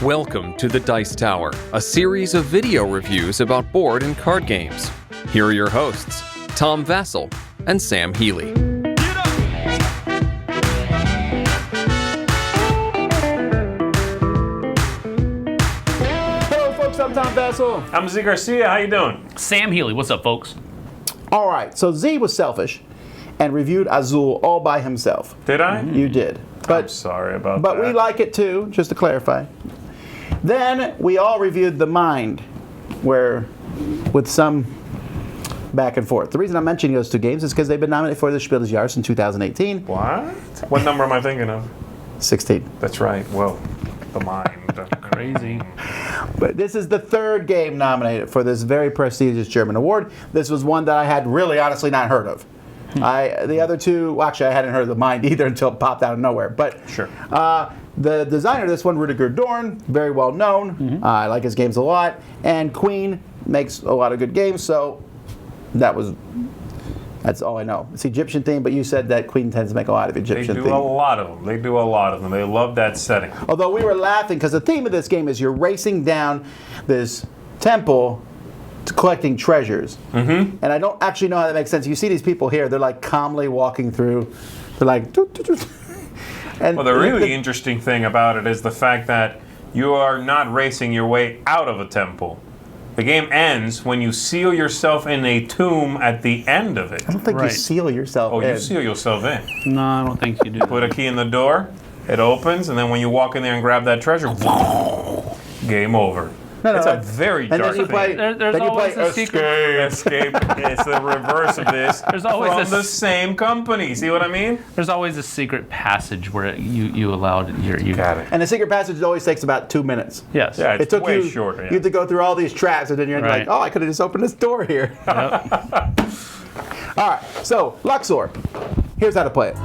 Welcome to the Dice Tower, a series of video reviews about board and card games. Here are your hosts, Tom Vassell and Sam Healy. Hello, folks. I'm Tom Vassell. I'm Z Garcia. How you doing? Sam Healy. What's up, folks? All right. So Z was selfish and reviewed Azul all by himself. Did I? You did. I'm sorry about that. But we like it too, just to clarify. Then we all reviewed The Mind, where with some back and forth. The reason I'm mentioning those two games is because they've been nominated for the Spiel des Jahres in 2018. What? What number am I thinking of? 16. That's right. Well, The Mind. Crazy. But this is the third game nominated for this very prestigious German award. This was one that I had really honestly not heard of. The other two, well, actually I hadn't heard of The Mind either until it popped out of nowhere. But Sure. The designer of this one, Rüdiger Dorn, very well known. I like his games a lot. And Queen makes a lot of good games, so that's all I know. It's Egyptian theme, but you said that Queen tends to make a lot of They Egyptian do theme. a lot of them. They do a lot of them. They love that setting. Although we were laughing because the theme of this game is you're racing down this temple to collecting treasures. And I don't actually know how that makes sense. You see these people here, they're like calmly walking through. They're like... Doot, doot, doot. And Well, the really interesting thing about it is the fact that you are not racing your way out of a temple. The game ends when you seal yourself in a tomb at the end of it. I don't think you Right. seal yourself in. You seal yourself in. No, I don't think you do. Put a key in the door, it opens, and then when you walk in there and grab that treasure, game over. No, It's no, a very and dark then you play, thing. There's then you always play a secret. Escape. It's the reverse of this. There's always from a the same company. See what I mean? There's always a secret passage where you allowed you Got it. And the secret passage always takes about 2 minutes. Yes. Yeah, it's It took way you, shorter. you Yeah. had to go through all these traps, and then you're like, Right. oh, I could have just opened this door here. Yep. All right, so Luxor. Here's how to play it.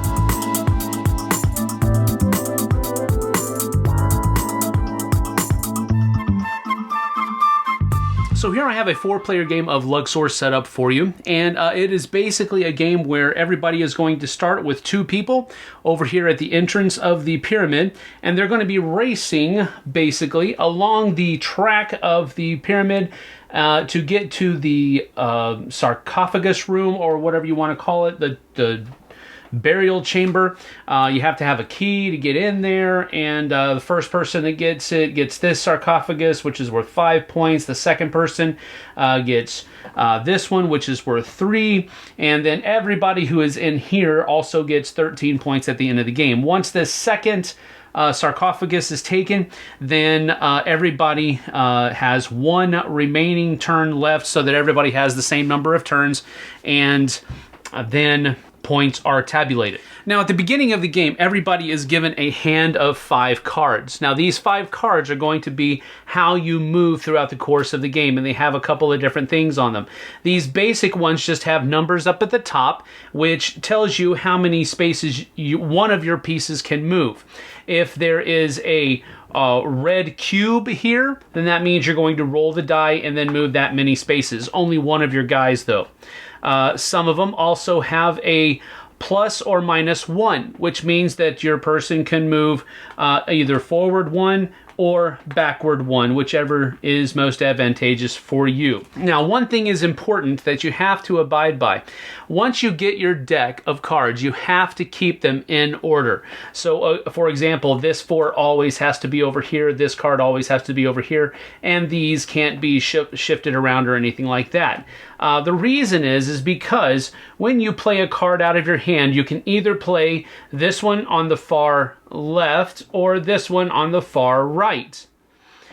So here I have a 4-player game of Luxor set up for you, and it is basically a game where everybody is going to start with 2 people over here at the entrance of the pyramid, and they're going to be racing basically along the track of the pyramid to get to the sarcophagus room, or whatever you want to call it, the burial chamber. You have to have a key to get in there, and the first person that gets it gets this sarcophagus, which is worth 5 points. The second person gets this one, which is worth 3, and then everybody who is in here also gets 13 points at the end of the game. Once the second sarcophagus is taken, then everybody has 1 remaining turn left, so that everybody has the same number of turns, and then points are tabulated. Now, at the beginning of the game, everybody is given a hand of 5 cards. Now, these 5 cards are going to be how you move throughout the course of the game, and they have a couple of different things on them. These basic ones just have numbers up at the top, which tells you how many spaces one of your pieces can move. If there is a red cube here, then that means you're going to roll the die and then move that many spaces. Only one of your guys, though. Some of them also have a plus or minus 1, which means that your person can move either forward 1 or backward 1, whichever is most advantageous for you. Now, one thing is important that you have to abide by. Once you get your deck of cards, you have to keep them in order. So, for example, this 4 always has to be over here, this card always has to be over here, and these can't be shifted around or anything like that. The reason is because when you play a card out of your hand, you can either play this one on the far left or this one on the far right.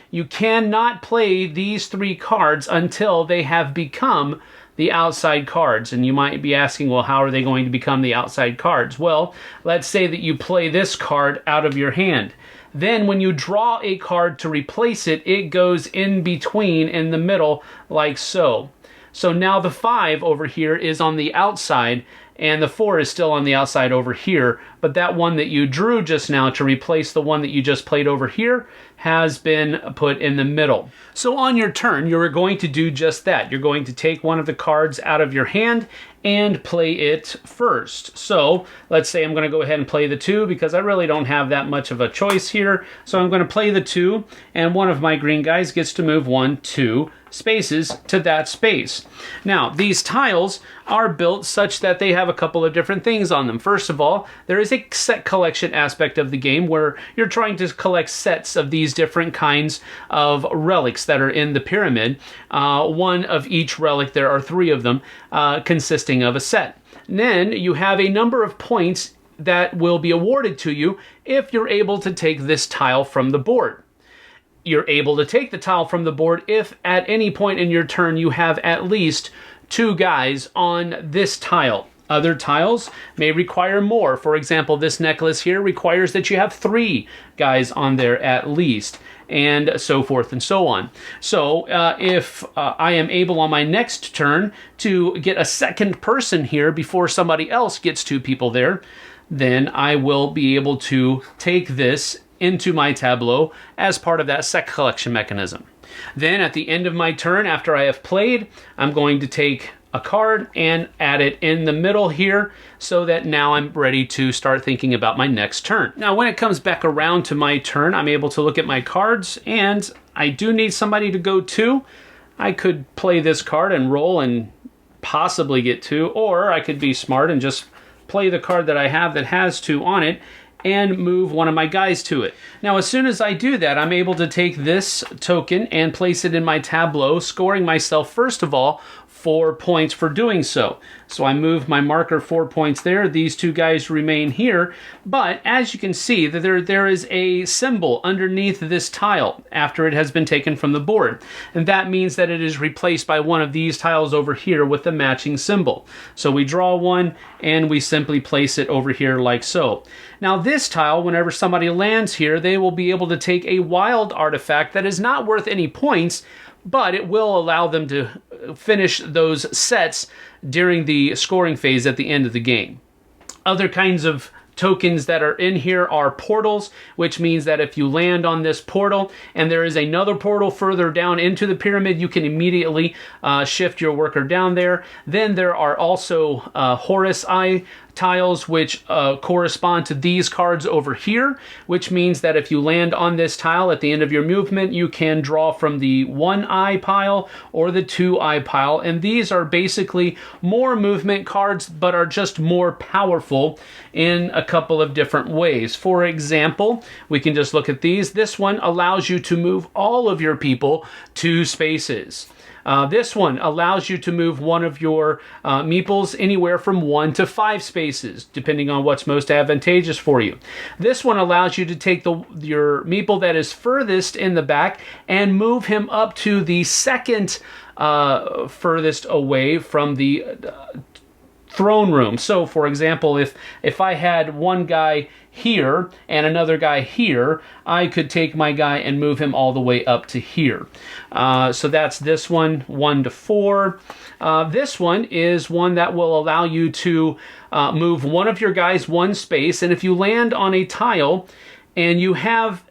You cannot play these 3 cards until they have become the outside cards. And you might be asking, well, how are they going to become the outside cards? Well, let's say that you play this card out of your hand. Then when you draw a card to replace it, it goes in between in the middle like so. So now the 5 over here is on the outside, and the 4 is still on the outside over here, but that one that you drew just now to replace the one that you just played over here has been put in the middle. So on your turn, you're going to do just that. You're going to take one of the cards out of your hand and play it first. So let's say I'm going to go ahead and play the 2 because I really don't have that much of a choice here. So I'm going to play the 2, and one of my green guys gets to move 1, 2 spaces to that space. Now, these tiles are built such that they have a couple of different things on them. First of all, there is a set collection aspect of the game where you're trying to collect sets of these different kinds of relics that are in the pyramid. One of each relic, there are 3 of them, consisting of a set. And then you have a number of points that will be awarded to you if you're able to take this tile from the board. You're able to take the tile from the board if at any point in your turn you have at least 2 guys on this tile. Other tiles may require more. For example, this necklace here requires that you have 3 guys on there at least, and so forth and so on. So if I am able on my next turn to get a second person here before somebody else gets 2 people there, then I will be able to take this into my tableau as part of that set collection mechanism. Then at the end of my turn, after I have played, I'm going to take a card and add it in the middle here so that now I'm ready to start thinking about my next turn. Now when it comes back around to my turn, I'm able to look at my cards, and I do need somebody to go 2. I could play this card and roll and possibly get 2, or I could be smart and just play the card that I have that has 2 on it and move one of my guys to it. Now, as soon as I do that, I'm able to take this token and place it in my tableau, scoring myself, first of all, 4 points for doing so. So I move my marker 4 points there. These 2 guys remain here. But as you can see, there is a symbol underneath this tile after it has been taken from the board. And that means that it is replaced by one of these tiles over here with the matching symbol. So we draw one and we simply place it over here like so. Now this tile, whenever somebody lands here, they will be able to take a wild artifact that is not worth any points, but it will allow them to finish those sets during the scoring phase at the end of the game. Other kinds of tokens that are in here are portals, which means that if you land on this portal and there is another portal further down into the pyramid, you can immediately shift your worker down there. Then there are also Horus Eye tiles, which correspond to these cards over here, which means that if you land on this tile at the end of your movement, you can draw from the 1-eye pile or the 2-eye pile, and these are basically more movement cards but are just more powerful in a couple of different ways. For example, we can just look at these. This one allows you to move all of your people 2 spaces. This one allows you to move one of your meeples anywhere from 1 to 5 spaces, depending on what's most advantageous for you. This one allows you to take your meeple that is furthest in the back and move him up to the second furthest away from the throne room. So, for example, if I had one guy here and another guy here, I could take my guy and move him all the way up to here. So that's this one, 1 to 4. This one is one that will allow you to move one of your guys 1 space, and if you land on a tile and you have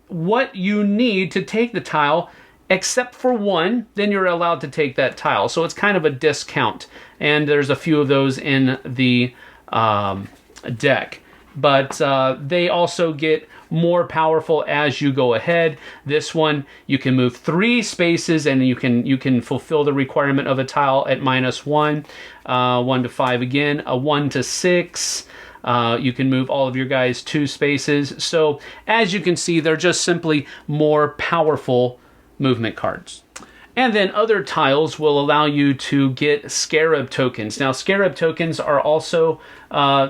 what you need to take the tile except for 1, then you're allowed to take that tile. So it's kind of a discount, and there's a few of those in the deck. But they also get more powerful as you go ahead. This one, you can move 3 spaces, and you can fulfill the requirement of a tile at -1, 1 to 5 again, a 1 to 6. You can move all of your guys 2 spaces. So as you can see, they're just simply more powerful movement cards. And then other tiles will allow you to get scarab tokens. Now, scarab tokens are also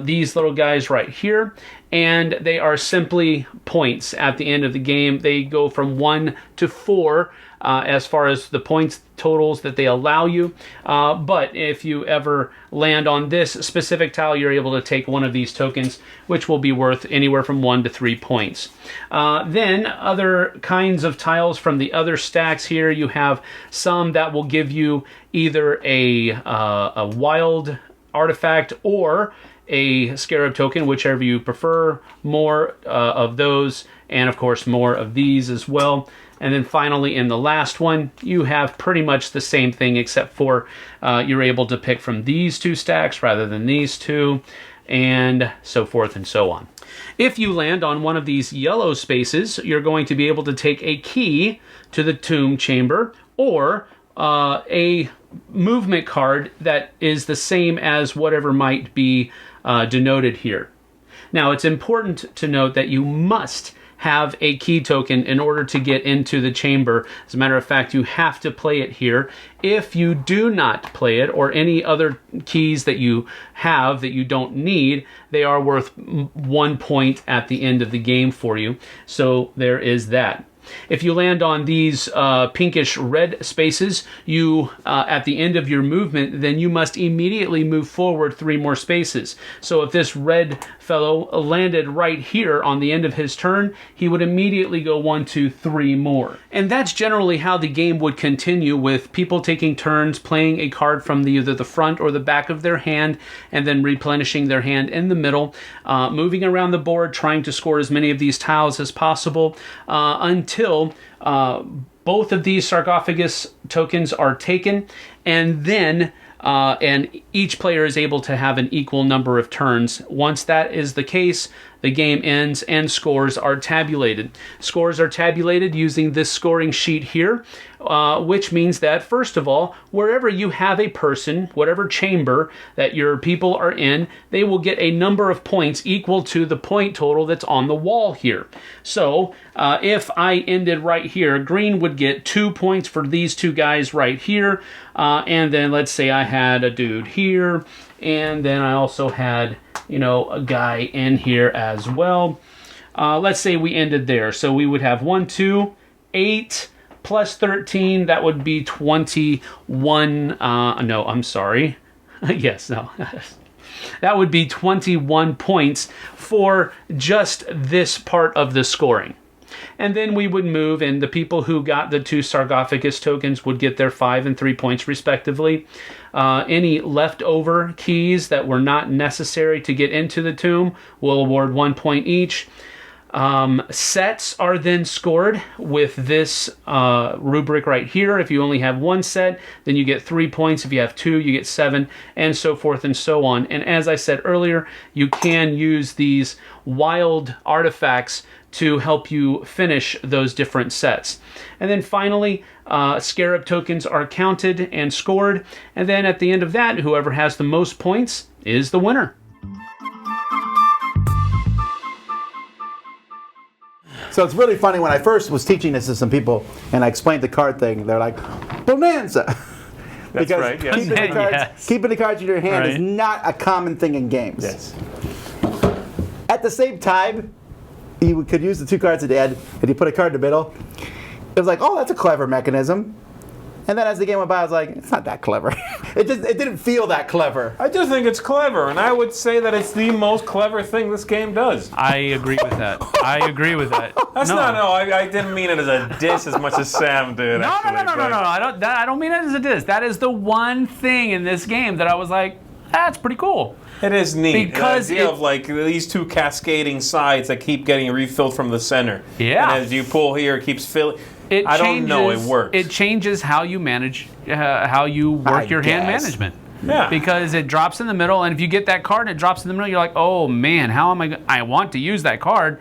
these little guys right here, and they are simply points at the end of the game. They go from 1 to 4 as far as the points totals that they allow you. But if you ever land on this specific tile, you're able to take one of these tokens, which will be worth anywhere from 1 to 3 points. Then other kinds of tiles from the other stacks here, you have some that will give you either a wild artifact or a scarab token, whichever you prefer. More of those, and of course more of these as well. And then finally, in the last one, you have pretty much the same thing, except for you're able to pick from these 2 stacks rather than these 2, and so forth and so on. If you land on one of these yellow spaces, you're going to be able to take a key to the tomb chamber, or a movement card that is the same as whatever might be denoted here. Now, it's important to note that you must have a key token in order to get into the chamber. As a matter of fact, you have to play it here. If you do not play it, or any other keys that you have that you don't need, they are worth 1 point at the end of the game for you. So there is that. If you land on these pinkish red spaces, you at the end of your movement, then you must immediately move forward 3 more spaces. So if this red fellow landed right here on the end of his turn, he would immediately go 1, 2, 3 more. And that's generally how the game would continue, with people taking turns playing a card from either the front or the back of their hand, and then replenishing their hand in the middle, moving around the board, trying to score as many of these tiles as possible until both of these sarcophagus tokens are taken, and then and each player is able to have an equal number of turns. Once that is the case, the game ends and scores are tabulated. Scores are tabulated using this scoring sheet here, which means that, first of all, wherever you have a person, whatever chamber that your people are in, they will get a number of points equal to the point total that's on the wall here. So if I ended right here, green would get 2 points for these 2 guys right here, and then let's say I had a dude here, and then I also had, you know, a guy in here as well. Let's say we ended there. So we would have 1, 2, 8 plus 13. That would be 21. No, I'm sorry. Yes, no. That would be 21 points for just this part of the scoring. And then we would move, and the people who got the 2 sarcophagus tokens would get their 5 and 3 points respectively. Any leftover keys that were not necessary to get into the tomb will award 1 point each. Sets are then scored with this rubric right here. If you only have 1 set, then you get 3 points. If you have 2, you get 7, and so forth and so on. And as I said earlier, you can use these wild artifacts to help you finish those different sets. And then finally, scarab tokens are counted and scored, and then at the end of that, whoever has the most points is the winner. So it's really funny, when I first was teaching this to some people and I explained the card thing, they're like, bonanza! That's because right, yes. keeping the cards in your hand is not a common thing in games. Yes. At the same time, you could use the 2 cards at the end, and you put a card in the middle. It was like, oh, that's a clever mechanism. And then as the game went by, I was like, it's not that clever. It didn't feel that clever. I do think it's clever, and I would say that it's the most clever thing this game does. I agree with that. I agree with that. I didn't mean it as a diss as much as Sam did. No. I don't mean it as a diss. That is the one thing in this game that I was like, that's pretty cool. It is neat. Because the idea of like these 2 cascading sides that keep getting refilled from the center. Yeah. And as you pull here, it keeps filling. I don't know. It works. It changes how you manage, how you work your hand management. Yeah. Because it drops in the middle, and if you get that card and it drops in the middle, you're like, oh man, how am I want to use that card.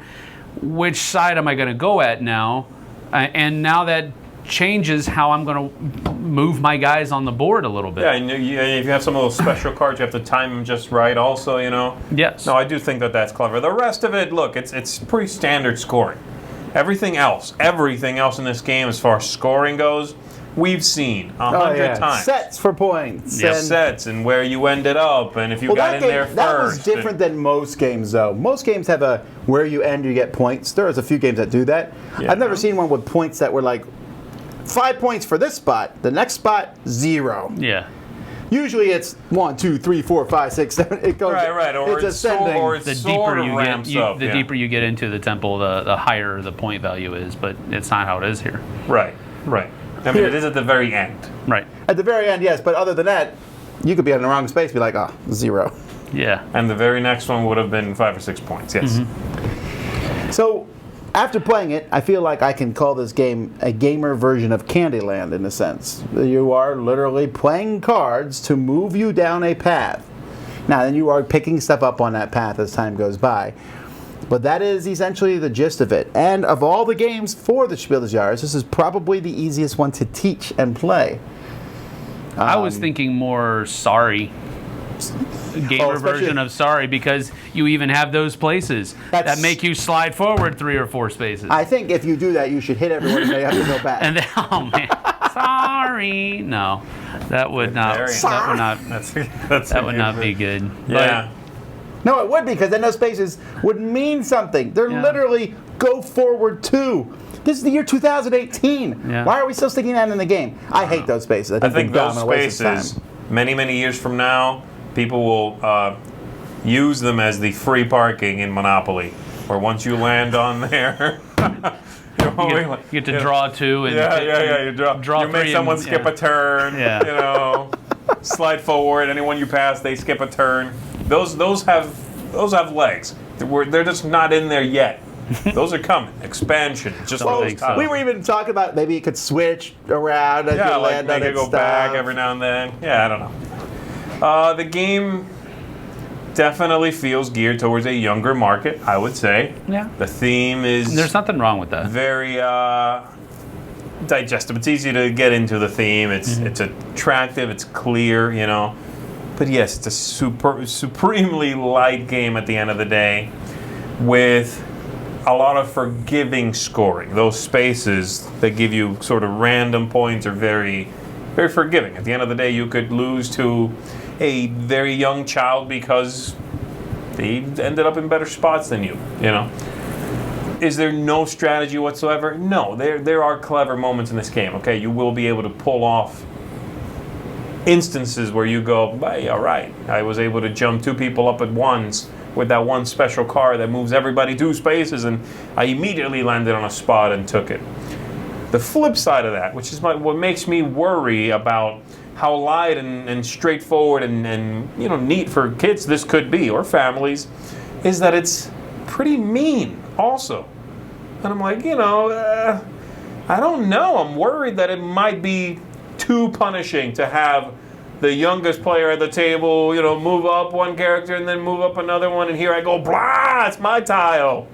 Which side am I going to go at now? And now that changes how I'm going to move my guys on the board a little bit. Yeah, and if you have some of those special cards, you have to time them just right also, you know? Yes. No, I do think that that's clever. The rest of it, look, it's pretty standard scoring. Everything else in this game as far as scoring goes, we've seen 100 times. Sets for points. Yes, sets and where you ended up, and if you got in there first. That was different than most games, though. Most games have a where you end, you get points. There's a few games that do that. Yeah. I've never seen one with points that were like 5 points for this spot, the next spot, 0. Yeah. Usually it's 1, 2, 3, 4, 5, 6, 7. It goes. Right. Or it's ascending. Or it's The sort deeper of ramps up. the deeper you get into the temple, the higher the point value is. But it's not how it is here. Right. I mean, it is at the very end. Right. At the very end, yes. But other than that, you could be in the wrong space, be like, oh, 0. Yeah. And the very next one would have been 5 or 6 points. Yes. So, after playing it, I feel like I can call this game a gamer version of Candyland in a sense. You are literally playing cards to move you down a path. Now, then you are picking stuff up on that path as time goes by. But that is essentially the gist of it. And of all the games for the Spiel des Jahres, this is probably the easiest one to teach and play. I was thinking more Sorry. Gamer version of Sorry, because you even have those places that make you slide forward 3 or 4 spaces. I think if you do that, you should hit everyone and they have to go back. And then, oh man, sorry. No, that would not. That would not. That would not be good. Yeah. No, it would, because then those spaces would mean something. They're literally go forward 2. This is the year 2018. Yeah. Why are we still sticking that in the game? I hate those spaces. I think they're those dumb and a waste of spaces, time. many years from now, people will use them as the free parking in Monopoly, where once you land on there, you get to draw 2 and you draw you make 3 someone and, skip a turn. Yeah. You know, slide forward. Anyone you pass, they skip a turn. Those have legs. They're just not in there yet. Those are coming. Expansion. Just Don't those think so. tiles. We were even talking about maybe it could switch around as you Yeah, like land make on it its go back stuff. every now and then. Yeah, I don't know. The game definitely feels geared towards a younger market, I would say. Yeah. The theme is There's nothing wrong with that. very digestible. It's easy to get into the theme. It's attractive. It's clear, you know. But yes, it's a supremely light game at the end of the day, with a lot of forgiving scoring. Those spaces that give you sort of random points are very, very forgiving. At the end of the day, you could lose to a very young child because they ended up in better spots than you know. Is there no strategy whatsoever? No, there are clever moments in this game. Okay, you will be able to pull off instances where you go, hey, all right, I was able to jump 2 people up at once with that one special car that moves everybody 2 spaces, and I immediately landed on a spot and took it. The flip side of that, which is what makes me worry about how light and straightforward and you know, neat for kids this could be, or families, is that it's pretty mean also. And I'm like, you know, I don't know. I'm worried that it might be too punishing to have the youngest player at the table, you know, move up one character and then move up another one, and here I go, blah, it's my tile.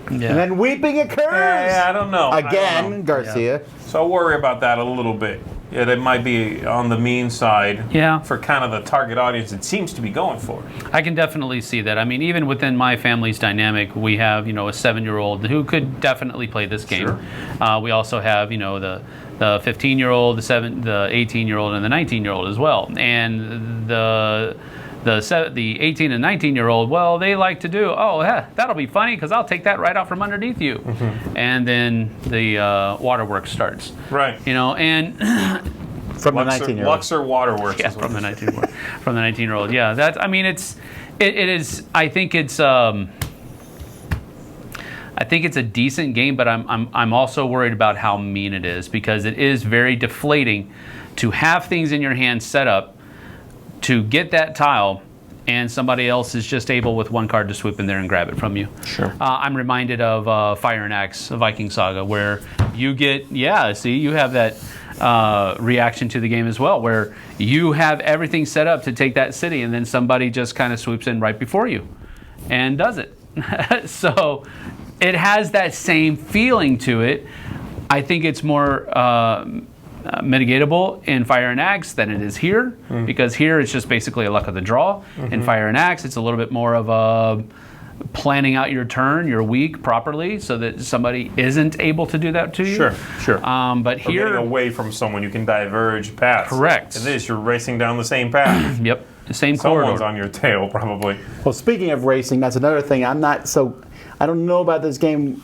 And then weeping occurs. Yeah, I don't know. Again, Garcia. So I worry about that a little bit. Yeah, it might be on the mean side for kind of the target audience it seems to be going for. I can definitely see that. I mean, even within my family's dynamic, we have, you know, a 7-year-old who could definitely play this game. Sure. We also have, you know, the 15-year-old, the 18-year-old, and the 19-year-old as well. And the 18 and 19-year-old, well, they like to do, that'll be funny because I'll take that right out from underneath you. And then the waterworks starts. Right. You know, and From the 19-year-old. Luxor Waterworks. yeah, from the 19-year-old. Yeah, that's. I mean, it is. I think it's a decent game, but I'm also worried about how mean it is, because it is very deflating to have things in your hand set up to get that tile, and somebody else is just able with one card to swoop in there and grab it from you. Sure. I'm reminded of Fire and Axe, a Viking Saga, where you get, you have that reaction to the game as well, where you have everything set up to take that city, and then somebody just kind of swoops in right before you and does it. So it has that same feeling to it. I think it's more mitigatable in Fire and Axe than it is here, because here it's just basically a luck of the draw. In Fire and Axe, it's a little bit more of a planning out your turn, your week properly, so that somebody isn't able to do that to you. Sure. But Or here, getting away from someone, you can diverge paths. Correct. In this, you're racing down the same path. yep, the same Someone's corridor. on your tail, probably. Well, speaking of racing, that's another thing. I don't know about this game.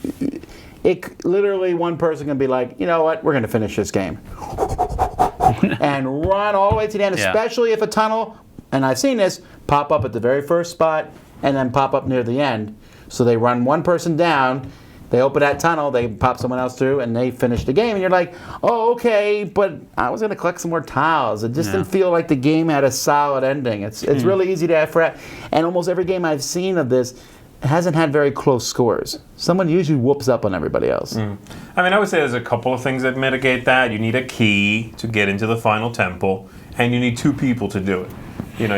It literally, one person can be like, you know what, we're going to finish this game. And run all the way to the end, especially if a tunnel, and I've seen this, pop up at the very first spot and then pop up near the end. So they run one person down, They open that tunnel, they pop someone else through, and they finish the game. And you're like, oh, okay, but I was going to collect some more tiles. It just didn't feel like the game had a solid ending. It's really easy to have and almost every game I've seen of this hasn't had very close scores. Someone usually whoops up on everybody else. I mean, I would say there's a couple of things that mitigate that. You need a key to get into the final temple, and you need 2 people to do it.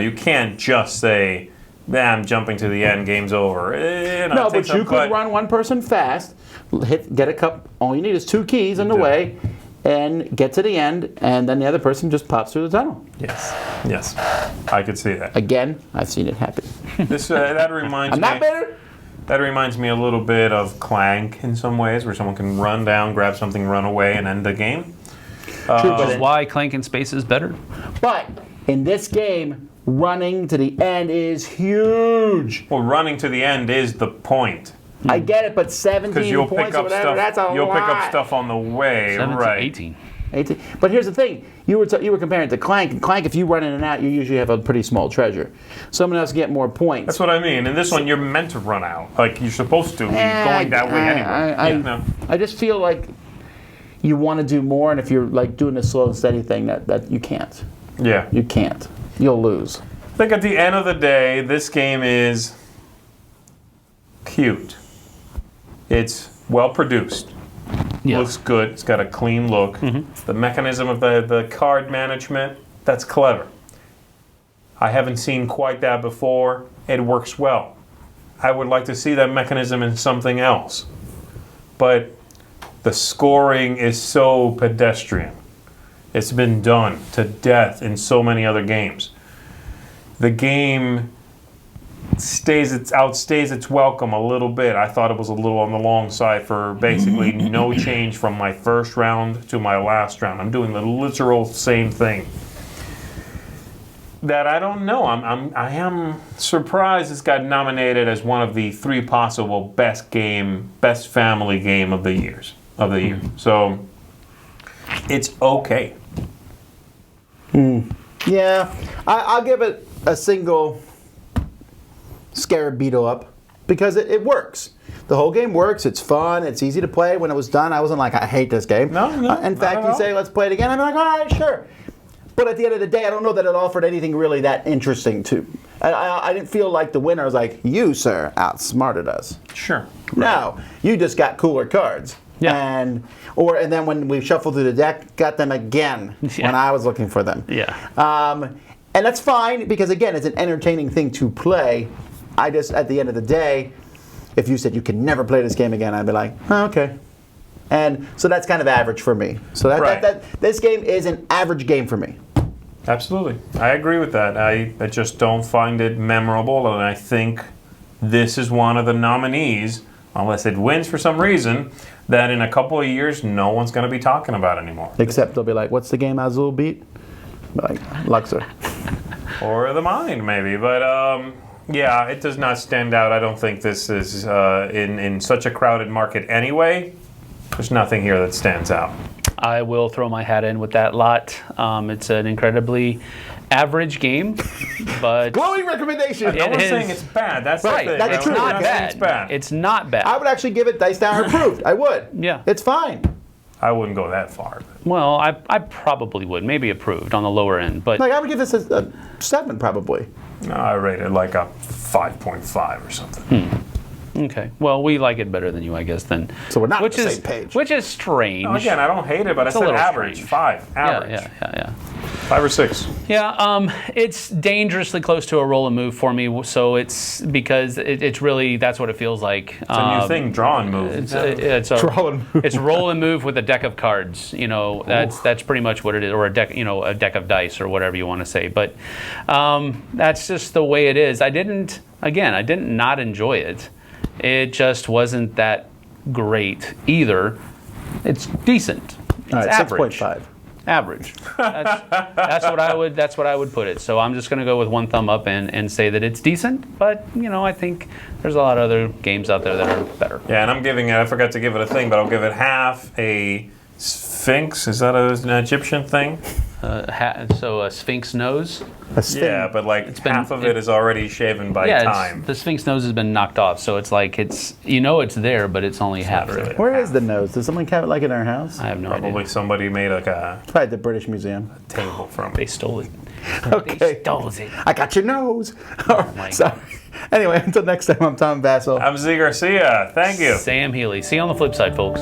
You can't just say, I'm jumping to the end, game's over. No, but you could run one person fast, get a cup. All you need is 2 keys in the way, and get to the end, and then the other person just pops through the tunnel. Yes, I could see that. Again, I've seen it happen. That reminds I'm not bitter. That reminds me a little bit of Clank in some ways, where someone can run down, grab something, run away, and end the game. True, which is why Clank in Space is better. But in this game, running to the end is huge. Well, running to the end is the point. I get it, but 17 Because you'll points pick or up whatever, stuff. that's a You'll lot. pick up stuff on the way, 17, right? 18. 18. But here's the thing. You were comparing it to Clank. And Clank, if you run in and out, you usually have a pretty small treasure. Someone else can get more points. That's what I mean. In this one, you're meant to run out. Like, you're supposed to. You're going that way anyway. I just feel like you want to do more, and if you're like doing a slow and steady thing, that you can't. Yeah. You can't. You'll lose. I think at the end of the day, this game is cute. It's well produced. Yeah. Looks good. It's got a clean look. The mechanism of the card management, that's clever. I haven't seen quite that before. It works well. I would like to see that mechanism in something else. But the scoring is so pedestrian. It's been done to death in so many other games. The game outstays its welcome a little bit. I thought it was a little on the long side for basically no change from my first round to my last round. I'm doing the literal same thing. That I don't know. I am surprised it's got nominated as one of the 3 possible best family game of the year. So it's okay. Yeah, I'll give it a single Scarab Beetle up because it works. The whole game works. It's fun. It's easy to play. When it was done, I wasn't like, I hate this game. No, in fact, you say, let's play it again. I'm like, all right, sure. But at the end of the day, I don't know that it offered anything really that interesting to. I didn't feel like the winner was like, you, sir, outsmarted us. Sure. No, you just got cooler cards. Yeah. And then when we shuffled through the deck, got them again when I was looking for them. Yeah. And that's fine because, again, it's an entertaining thing to play. I just, at the end of the day, if you said you can never play this game again, I'd be like, oh, okay. And so that's kind of average for me. So this game is an average game for me. Absolutely. I agree with that. I just don't find it memorable, and I think this is one of the nominees, unless it wins for some reason, that in a couple of years, no one's going to be talking about anymore. Except they'll be like, what's the game Azul beat? Like, Luxor. Or the Mind, maybe. But, yeah, it does not stand out. I don't think this is, in such a crowded market anyway, there's nothing here that stands out. I will throw my hat in with that lot. It's an incredibly average game, but Glowing recommendation! No one's saying it's bad. That's right. the thing. That's true. It's not We're not saying bad. It's bad. It's not bad. I would actually give it Dice Down approved. I would. Yeah. It's fine. I wouldn't go that far. Well, I probably would, maybe approved on the lower end, but Like, I would give this a 7 probably. No, I rate it like a 5.5 or something. okay. Well, we like it better than you, I guess. Then So we're not on which the is same page. which is strange. No, again, I don't hate it, but It's I a said little average. strange. 5. Average. Yeah. 5 or 6. Yeah, it's dangerously close to a roll and move for me. So it's because it's really that's what it feels like. It's a new thing, draw and move. Draw and move. It's roll and move with a deck of cards. You know, that's pretty much what it is, or a deck. You know, a deck of dice or whatever you want to say. But that's just the way it is. I didn't not enjoy it. It just wasn't that great either. It's decent. It's All right, average. 6.5. Average. That's what I would put it. So I'm just going to go with one thumb up and say that it's decent. But I think there's a lot of other games out there that are better. Yeah, and I'm giving it. I forgot to give it a thing, but I'll give it half a Sphinx, is that an Egyptian thing? So a sphinx nose. A sting. Yeah, but like half of it is already shaven by time. The sphinx nose has been knocked off, so it's like it's there, but it's only half really. there. Where is the nose? Does someone have it like in our house? I have no Probably idea. somebody made like a Probably at the British Museum. table from They it. stole it. Okay. They stole it. I got your nose. my So, anyway, until next time, I'm Tom Vassell. I'm Z Garcia. Thank you. Sam Healy. See you on the flip side, folks.